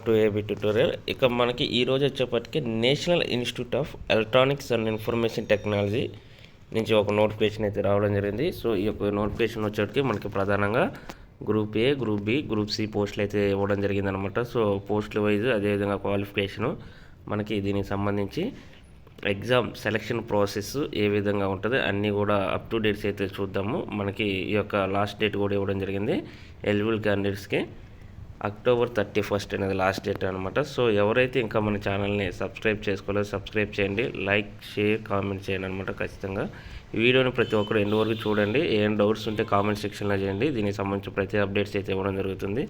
To AB tutorial. ఇక మనకి ఈరోజు వచ్చేప్పటికి national institute of electronics and information technology నుంచి ఒక నోటిఫికేషన్ అయితే రావడం జరిగింది. సో ఈ యొక్క నోటిఫికేషన్ వచ్చేటికి మనకి ప్రధానంగా group A, group B, group C పోస్టులు అయితే ఇవ్వడం జరిగిందనమాట. సో పోస్టుల వైజ్ అదేవిధంగా క్వాలిఫికేషను మనకి దీనికి సంబంధించి ఎగ్జామ్ సెలక్షన్ ప్రాసెస్ ఏ విధంగా ఉంటుంది అన్నీ కూడా అప్ టు డేట్స్ అయితే చూద్దాము. మనకి ఈ యొక్క లాస్ట్ డేట్ కూడా ఇవ్వడం జరిగింది ఎలిజిబుల్ క్యాండిడేట్స్కి. అక్టోబర్ 31 అనేది లాస్ట్ డేట్ అనమాట. సో ఎవరైతే ఇంకా మన ఛానల్ని సబ్స్క్రైబ్ చేసుకోలేదో సబ్స్క్రైబ్ చేయండి, లైక్, షేర్, కామెంట్ చేయండి అనమాట. ఖచ్చితంగా ఈ వీడియోని ప్రతి ఒక్కరు ఎండ్ వరకు చూడండి. ఏం డౌట్స్ ఉంటే కామెంట్ సెక్షన్లో చేయండి. దీనికి సంబంధించి ప్రతి అప్డేట్స్ అయితే ఇవ్వడం జరుగుతుంది.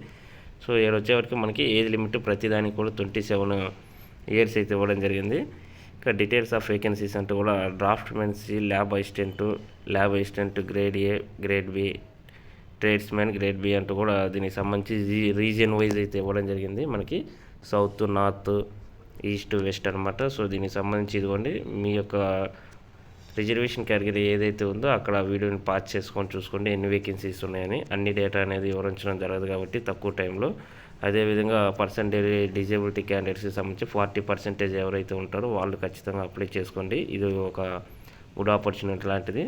సో ఇక్కడ వచ్చేవరకు మనకి ఏజ్ లిమిట్ ప్రతి దానికి కూడా 27 ఇయర్స్ అయితే ఇవ్వడం జరిగింది. ఇంకా డీటెయిల్స్ ఆఫ్ వేకెన్సీస్ అంటే కూడా draughtsman C, lab assistant grade A, grade B, tradesman grade B అంటూ కూడా దీనికి సంబంధించి రీజియన్ వైజ్ అయితే ఇవ్వడం జరిగింది. మనకి సౌత్, నార్త్, ఈస్ట్, వెస్ట్ అనమాట. సో దీనికి సంబంధించి ఇదిగోండి మీ యొక్క రిజర్వేషన్ కేటగిరీ ఏదైతే ఉందో అక్కడ వీడియోని పాస్ చేసుకొని చూసుకోండి ఎన్ని వేకెన్సీస్ ఉన్నాయని. అన్ని డేటా అనేది వివరించడం జరగదు కాబట్టి తక్కువ టైంలో. అదేవిధంగా పర్సంటేజ్ డిజేబిలిటీ క్యాండిడేట్స్కి సంబంధించి 40% ఎవరైతే ఉంటారో వాళ్ళు ఖచ్చితంగా అప్లై చేసుకోండి. ఇది ఒక గుడ్ ఆపర్చునిటీ లాంటిది.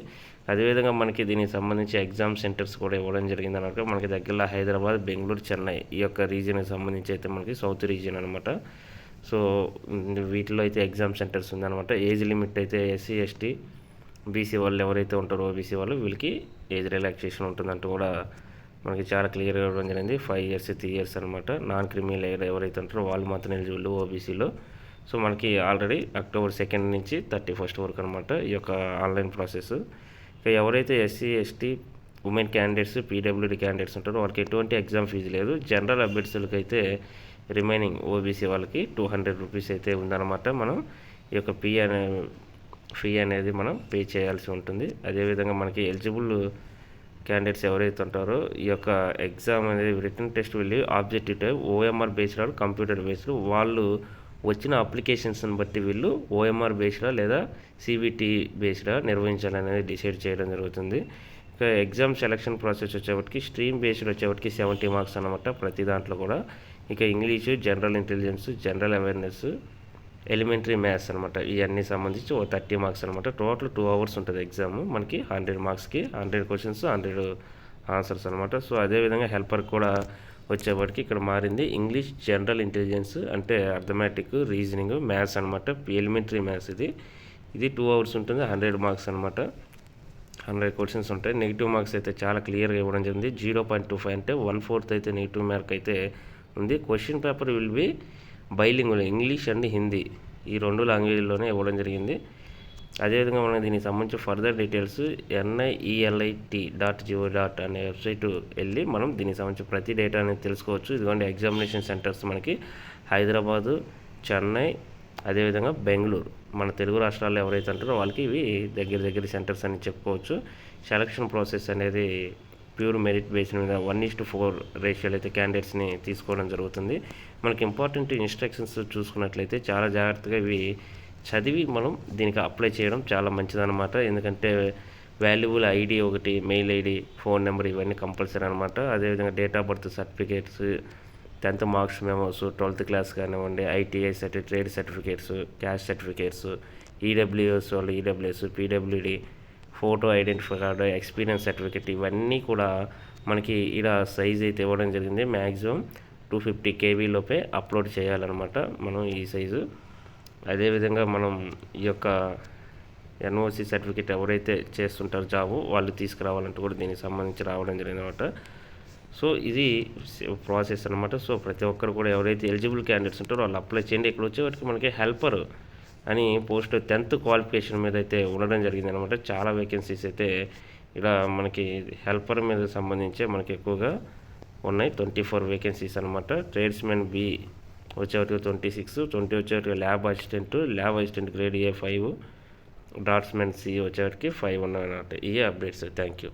అదేవిధంగా మనకి దీనికి సంబంధించి ఎగ్జామ్ సెంటర్స్ కూడా ఇవ్వడం జరిగింది అనమాట. మనకి దగ్గరలో హైదరాబాద్, బెంగళూరు, చెన్నై ఈ యొక్క రీజియన్కి సంబంధించి అయితే మనకి సౌత్ రీజియన్ అనమాట. సో వీటిలో అయితే ఎగ్జామ్ సెంటర్స్ ఉందన్నమాట. ఏజ్ లిమిట్ అయితే ఎస్సీ, ఎస్టీ, బీసీ వాళ్ళు ఎవరైతే ఉంటారో ఓబీసీ వాళ్ళు వీళ్ళకి ఏజ్ రిలాక్సేషన్ ఉంటుందంటూ కూడా మనకి చాలా క్లియర్గా ఇవ్వడం జరిగింది. 5 ఇయర్స్, 3 ఇయర్స్ అనమాట. నాన్ క్రిమినల్ ఎవరైతే ఉంటారో వాళ్ళు మాత్రం ఎలిజిబుల్ ఓబీసీలో. సో మనకి ఆల్రెడీ అక్టోబర్ 2 నుంచి 31 వరకు అనమాట ఈ యొక్క ఆన్లైన్ ప్రాసెస్. ఇక ఎవరైతే SC, ST, women candidates, PWD candidates ఉంటారో వాళ్ళకి ఎటువంటి ఎగ్జామ్ ఫీజు లేదు. జనరల్ అభ్యర్థులకి అయితే రిమైనింగ్ ఓబీసీ వాళ్ళకి 200 రూపీస్ అయితే ఉందన్నమాట. మనం ఈ యొక్క ఫీ అనేది మనం పే చేయాల్సి ఉంటుంది. అదేవిధంగా మనకి ఎలిజిబుల్ క్యాండిడేట్స్ ఎవరైతే ఉంటారో ఈ యొక్క ఎగ్జామ్ అనేది రిటర్న్ టెస్ట్ వెళ్ళి objective type OMR based or computer based వాళ్ళు వచ్చిన అప్లికేషన్స్ని బట్టి వీళ్ళు ఓఎంఆర్ బేస్డా లేదా సిబిటి బేస్డా నిర్వహించాలనేది డిసైడ్ చేయడం జరుగుతుంది. ఇక ఎగ్జామ్ సెలక్షన్ ప్రాసెస్ వచ్చేప్పటికి స్ట్రీమ్ బేస్డ్ వచ్చేప్పటికి 70 మార్క్స్ అనమాట ప్రతి దాంట్లో కూడా. ఇక English, general intelligence, general awareness, elementary maths అనమాట. ఇవన్నీ సంబంధించి 30 మార్క్స్ అనమాట. టోటల్ 2 hours ఉంటుంది ఎగ్జామ్. మనకి 100 మార్క్స్కి 100 క్వశ్చన్స్, 100 ఆన్సర్స్ అనమాట. సో అదేవిధంగా హెల్పర్ కూడా వచ్చేప్పటికి ఇక్కడ మారింది. ఇంగ్లీష్, జనరల్ ఇంటెలిజెన్స్ అంటే అర్థమెటిక్, రీజనింగ్, మ్యాథ్స్ అనమాట. ఎలిమెంటరీ మ్యాథ్స్ ఇది 2 hours ఉంటుంది. 100 మార్క్స్ అనమాట. 100 క్వశ్చన్స్ ఉంటాయి. నెగిటివ్ మార్క్స్ అయితే చాలా క్లియర్గా ఇవ్వడం జరిగింది. 0.25 అంటే 1/4 అయితే నెగిటివ్ మార్క్ అయితే ఉంది. Question paper will be bilingual, English and Hindi ఈ 2 లాంగ్వేజ్లోనే ఇవ్వడం జరిగింది. అదేవిధంగా మనం దీనికి సంబంధించి ఫర్దర్ డీటెయిల్స్ NIELIT.go. అనే వెబ్సైట్ వెళ్ళి మనం దీనికి సంబంధించి ప్రతి డేటా అనేది తెలుసుకోవచ్చు. ఇదిగోండి ఎగ్జామినేషన్ సెంటర్స్ మనకి హైదరాబాదు, చెన్నై, అదేవిధంగా బెంగళూరు. మన తెలుగు రాష్ట్రాల్లో ఎవరైతే ఉంటారో వాళ్ళకి ఇవి దగ్గర సెంటర్స్ అని చెప్పుకోవచ్చు. సెలక్షన్ ప్రాసెస్ అనేది ప్యూర్ మెరిట్ బేస్డ్ మీద 1:4 రేషియోలో అయితే క్యాండిడేట్స్ని తీసుకోవడం జరుగుతుంది. మనకి ఇంపార్టెంట్ ఇన్స్ట్రక్షన్స్ చూసుకున్నట్లయితే చాలా జాగ్రత్తగా ఇవి చదివి మనం దీనికి అప్లై చేయడం చాలా మంచిదన్నమాట. ఎందుకంటే వాల్యుబుల్ ఐడి ఒకటి, మెయిల్ ఐడి, ఫోన్ నెంబర్ ఇవన్నీ కంపల్సరీ అనమాట. అదేవిధంగా date of birth certificates, 10th marks memos, 12th class కానివ్వండి, ITI trade certificates, caste certificates, EWS వాళ్ళు EWS, PWD, photo identify card, experience certificate ఇవన్నీ కూడా మనకి ఇలా సైజ్ అయితే ఇవ్వడం జరిగింది. మ్యాక్సిమం 250 KB లోపే అప్లోడ్ చేయాలన్నమాట మనం ఈ సైజు. అదేవిధంగా మనం ఈ యొక్క ఎన్ఓసి సర్టిఫికేట్ ఎవరైతే చేస్తుంటారో జాబు వాళ్ళు తీసుకురావాలంటే కూడా దీనికి సంబంధించి రావడం జరిగింది అనమాట. సో ఇది ప్రాసెస్ అనమాట. సో ప్రతి ఒక్కరు కూడా ఎవరైతే ఎలిజిబుల్ క్యాండిడేట్స్ ఉంటారో వాళ్ళు అప్లై చేయండి. ఇక్కడ వచ్చేవాటికి మనకి హెల్పర్ అని పోస్ట్ 10th క్వాలిఫికేషన్ మీద అయితే ఉండడం జరిగింది అనమాట. చాలా వేకెన్సీస్ అయితే ఇలా మనకి హెల్పర్ మీద సంబంధించి మనకి ఎక్కువగా ఉన్నాయి. 24 వేకెన్సీస్ అనమాట. ట్రేడ్స్మెన్ బి వచ్చేవాటికి 26, 20 వచ్చేవాటికి lab assistant grade A 5, draftsmen C వచ్చేవాటికి 5 ఉన్నాయన్నమాట. ఇవే అప్డేట్స్. Thank you.